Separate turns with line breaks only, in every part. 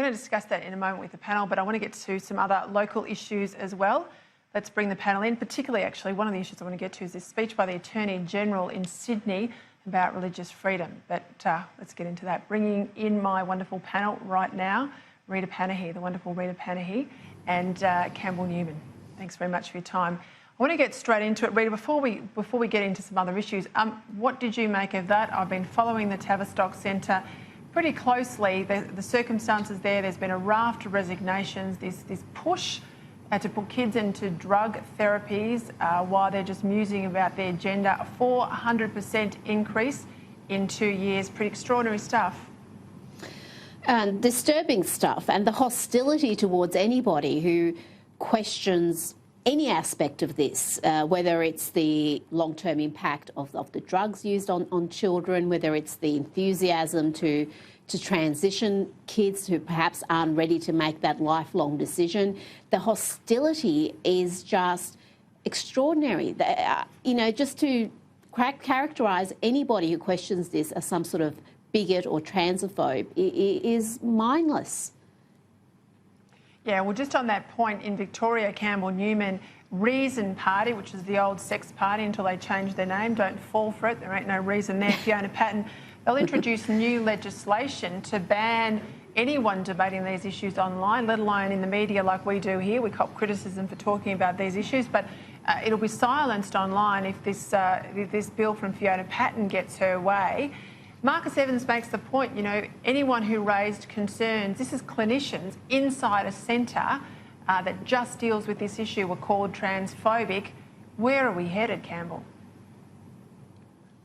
going to discuss that in a moment with the panel, but I want to get to some other local issues as well. Let's bring the panel in, particularly actually one of the issues I want to get to is this speech by the Attorney-General in Sydney about religious freedom. But let's get into that. Bringing in my wonderful panel right now, Rita Panahi, the wonderful Rita Panahi, and Campbell Newman. Thanks very much for your time. I want to get straight into it. Rita, before we get into some other issues, what did you make of that? I've been following the Tavistock Centre pretty closely. The circumstances there's been a raft of resignations, this push to put kids into drug therapies while they're just musing about their gender. A 400% increase in 2 years. Pretty extraordinary stuff.
And disturbing stuff, and the hostility towards anybody who questions any aspect of this, whether it's the long-term impact of the drugs used on children, whether it's the enthusiasm to transition kids who perhaps aren't ready to make that lifelong decision. The hostility is just extraordinary. Just to characterise anybody who questions this as some sort of bigot or transphobe is mindless.
Yeah, well, just on that point, in Victoria, Campbell Newman, Reason Party, which is the old sex party until they change their name, don't fall for it, there ain't no reason there, Fiona Patten, they'll introduce new legislation to ban anyone debating these issues online, let alone in the media like we do here. We cop criticism for talking about these issues, but it'll be silenced online if this bill from Fiona Patten gets her way. Marcus Evans makes the point, anyone who raised concerns, this is clinicians inside a centre that just deals with this issue were called transphobic. Where are we headed, Campbell?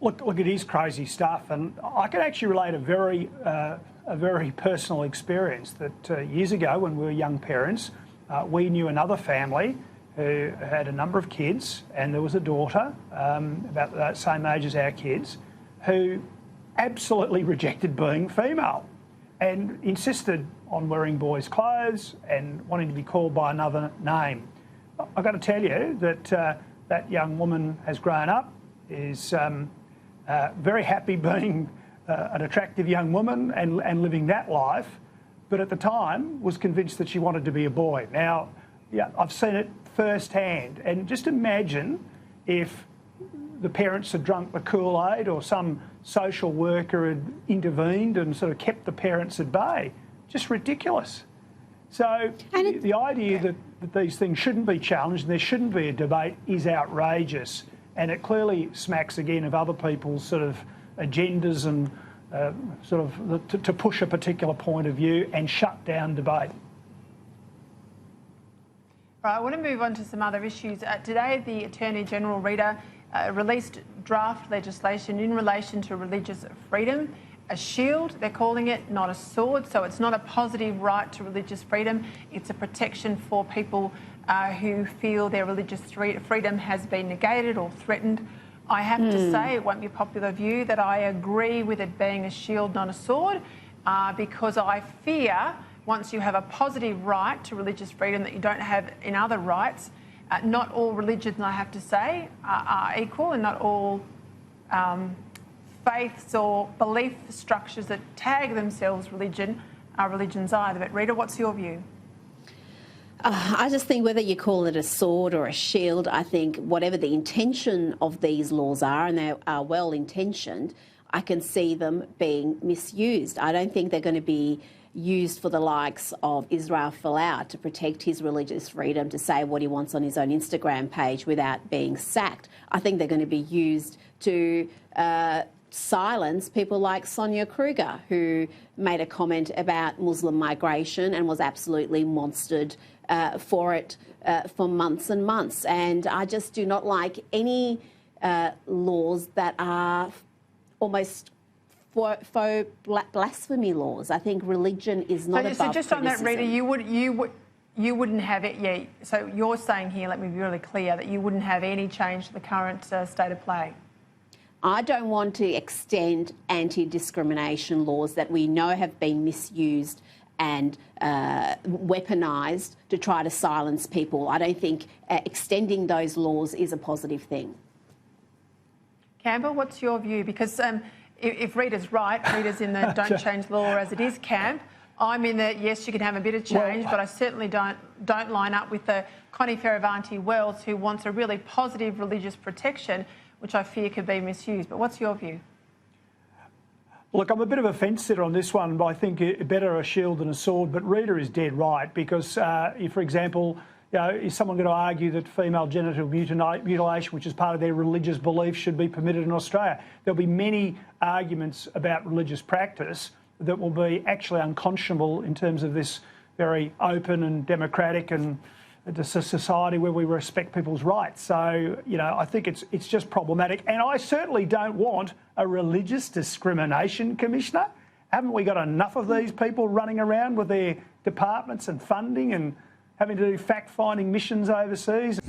Look, it is crazy stuff, and I can actually relate a very personal experience that years ago when we were young parents, we knew another family who had a number of kids, and there was a daughter about the same age as our kids who absolutely rejected being female and insisted on wearing boys' clothes and wanting to be called by another name. I've got to tell you that that young woman has grown up, is very happy being an attractive young woman and living that life, but at the time was convinced that she wanted to be a boy. Now, yeah, I've seen it firsthand, and just imagine if the parents had drunk the Kool-Aid or some social worker had intervened and sort of kept the parents at bay. Just ridiculous. So the idea that these things shouldn't be challenged and there shouldn't be a debate is outrageous, and it clearly smacks again of other people's sort of agendas and to push a particular point of view and shut down debate.
Right, I want to move on to some other issues. Today, the Attorney-General, Rita, released draft legislation in relation to religious freedom. A shield, they're calling it, not a sword. So it's not a positive right to religious freedom. It's a protection for people who feel their religious freedom has been negated or threatened. I have to say, it won't be a popular view, that I agree with it being a shield, not a sword, because I fear once you have a positive right to religious freedom that you don't have in other rights. Not all religions, I have to say, are equal, and not all faiths or belief structures that tag themselves religion are religions either. But Rita, what's your view?
I just think whether you call it a sword or a shield, I think whatever the intention of these laws are, and they are well intentioned, I can see them being misused. I don't think they're going to be used for the likes of Israel Folau to protect his religious freedom to say what he wants on his own Instagram page without being sacked. I think they're going to be used to silence people like Sonia Kruger, who made a comment about Muslim migration and was absolutely monstered for it for months and months. And I just do not like any laws that are almost faux blasphemy laws. I think religion is not above
So just on that,
criticism.
Rita, you wouldn't have it, yeah. So you're saying here, let me be really clear, that you wouldn't have any change to the current state of play.
I don't want to extend anti-discrimination laws that we know have been misused and weaponised to try to silence people. I don't think extending those laws is a positive thing.
Campbell, what's your view? Because if Rita's right, Rita's in the don't change the law as it is camp, I'm in that, yes, you can have a bit of change, but I certainly don't line up with the Connie Fierravanti-Wells, who wants a really positive religious protection, which I fear could be misused. But what's your view?
Look, I'm a bit of a fence sitter on this one, but I think better a shield than a sword. But Rita is dead right, because, for example, is someone going to argue that female genital mutilation, which is part of their religious belief, should be permitted in Australia? There'll be many arguments about religious practice that will be actually unconscionable in terms of this very open and democratic and it's a society where we respect people's rights. So, I think it's just problematic. And I certainly don't want a religious discrimination commissioner. Haven't we got enough of these people running around with their departments and funding and having to do fact-finding missions overseas?